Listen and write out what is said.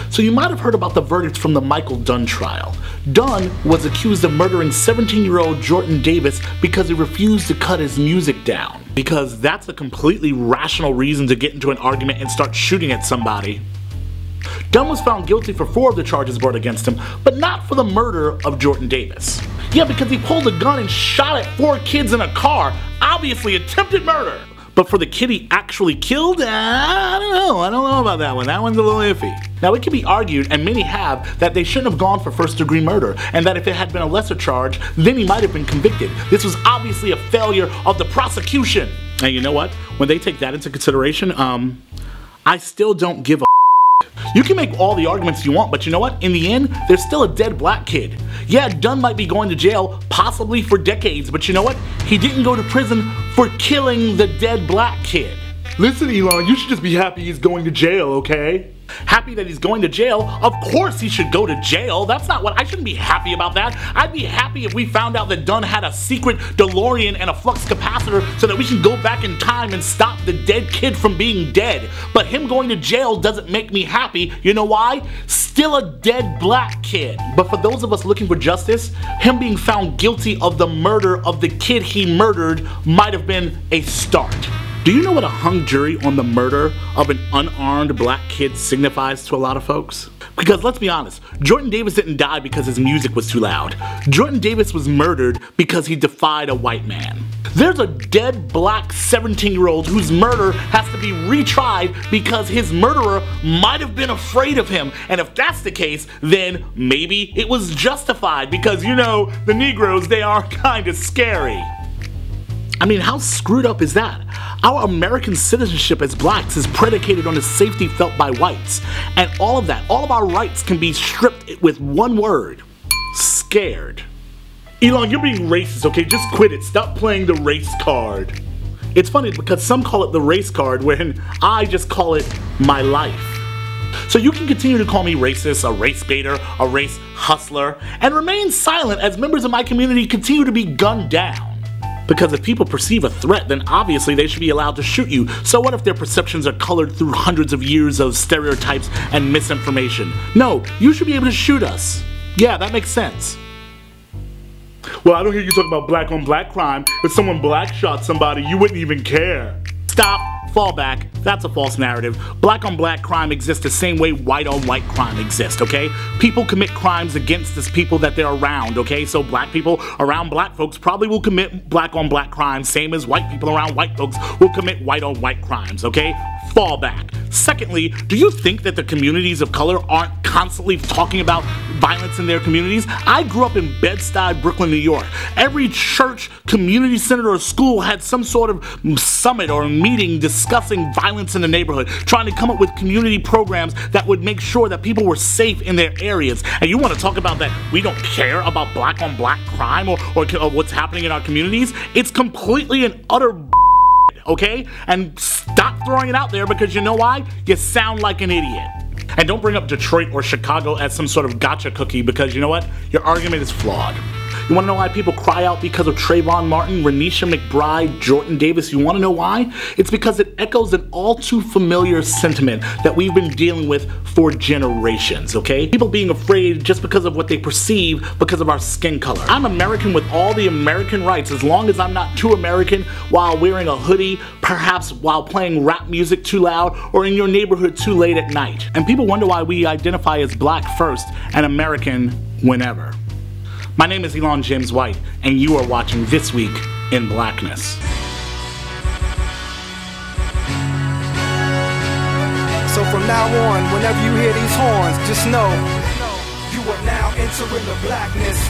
So you might have heard about the verdict from the Michael Dunn trial. Dunn was accused of murdering 17-year-old Jordan Davis because he refused to cut his music down. Because that's a completely rational reason to get into an argument and start shooting at somebody. Dunn was found guilty for 4 of the charges brought against him, but not for the murder of Jordan Davis. Yeah, because he pulled a gun and shot at 4 kids in a car, obviously attempted murder. But for the kid he actually killed, I don't know about that one. That one's a little iffy. Now it can be argued, and many have, that they shouldn't have gone for first-degree murder, and that if it had been a lesser charge, then he might have been convicted. This was obviously a failure of the prosecution. And you know what? When they take that into consideration, I still don't give a. You can make all the arguments you want, but you know what? In the end, there's still a dead black kid. Yeah, Dunn might be going to jail, possibly for decades, but you know what? He didn't go to prison for killing the dead black kid. Listen, Elon, you should just be happy he's going to jail, okay? Happy that he's going to jail? Of course he should go to jail. That's not what I shouldn't be happy about that. I'd be happy if we found out that Dunn had a secret DeLorean and a flux capacitor so that we can go back in time and stop the dead kid from being dead. But him going to jail doesn't make me happy. You know why? Still a dead black kid. But for those of us looking for justice, him being found guilty of the murder of the kid he murdered might have been a start. Do you know what a hung jury on the murder of an unarmed black kid signifies to a lot of folks? Because let's be honest, Jordan Davis didn't die because his music was too loud. Jordan Davis was murdered because he defied a white man. There's a dead black 17-year-old whose murder has to be retried because his murderer might have been afraid of him. And if that's the case, then maybe it was justified because, you know, the Negroes, they are kind of scary. I mean, how screwed up is that? Our American citizenship as blacks is predicated on the safety felt by whites. And all of that, all of our rights can be stripped with one word: scared. Elon, you're being racist, okay? Just quit it. Stop playing the race card. It's funny because some call it the race card when I just call it my life. So you can continue to call me racist, a race baiter, a race hustler, and remain silent as members of my community continue to be gunned down. Because if people perceive a threat, then obviously they should be allowed to shoot you. So what if their perceptions are colored through hundreds of years of stereotypes and misinformation? No, you should be able to shoot us. Yeah, that makes sense. Well, I don't hear you talk about black on black crime. If someone black shot somebody, you wouldn't even care. Stop. Fall back. That's a false narrative. Black on black crime exists the same way white on white crime exists, okay? People commit crimes against the people that they're around, okay? So black people around black folks probably will commit black on black crimes, same as white people around white folks will commit white on white crimes, okay? Fall back. Secondly, do you think that the communities of color aren't constantly talking about violence in their communities? I grew up in Bed-Stuy, Brooklyn, New York. Every church, community center, or school had some sort of summit or meeting discussing violence in the neighborhood, trying to come up with community programs that would make sure that people were safe in their areas. And you want to talk about that we don't care about black on black crime or what's happening in our communities? It's completely and utter okay? And stop throwing it out there because you know why? You sound like an idiot. And don't bring up Detroit or Chicago as some sort of gotcha cookie because you know what? Your argument is flawed. You want to know why people cry out because of Trayvon Martin, Renisha McBride, Jordan Davis? You want to know why? It's because it echoes an all too familiar sentiment that we've been dealing with for generations, okay? People being afraid just because of what they perceive because of our skin color. I'm American with all the American rights as long as I'm not too American while wearing a hoodie, perhaps while playing rap music too loud, or in your neighborhood too late at night. And people wonder why we identify as black first and American whenever. My name is Elon James White, and you are watching This Week in Blackness. So from now on, whenever you hear these horns, just know you are now entering the blackness.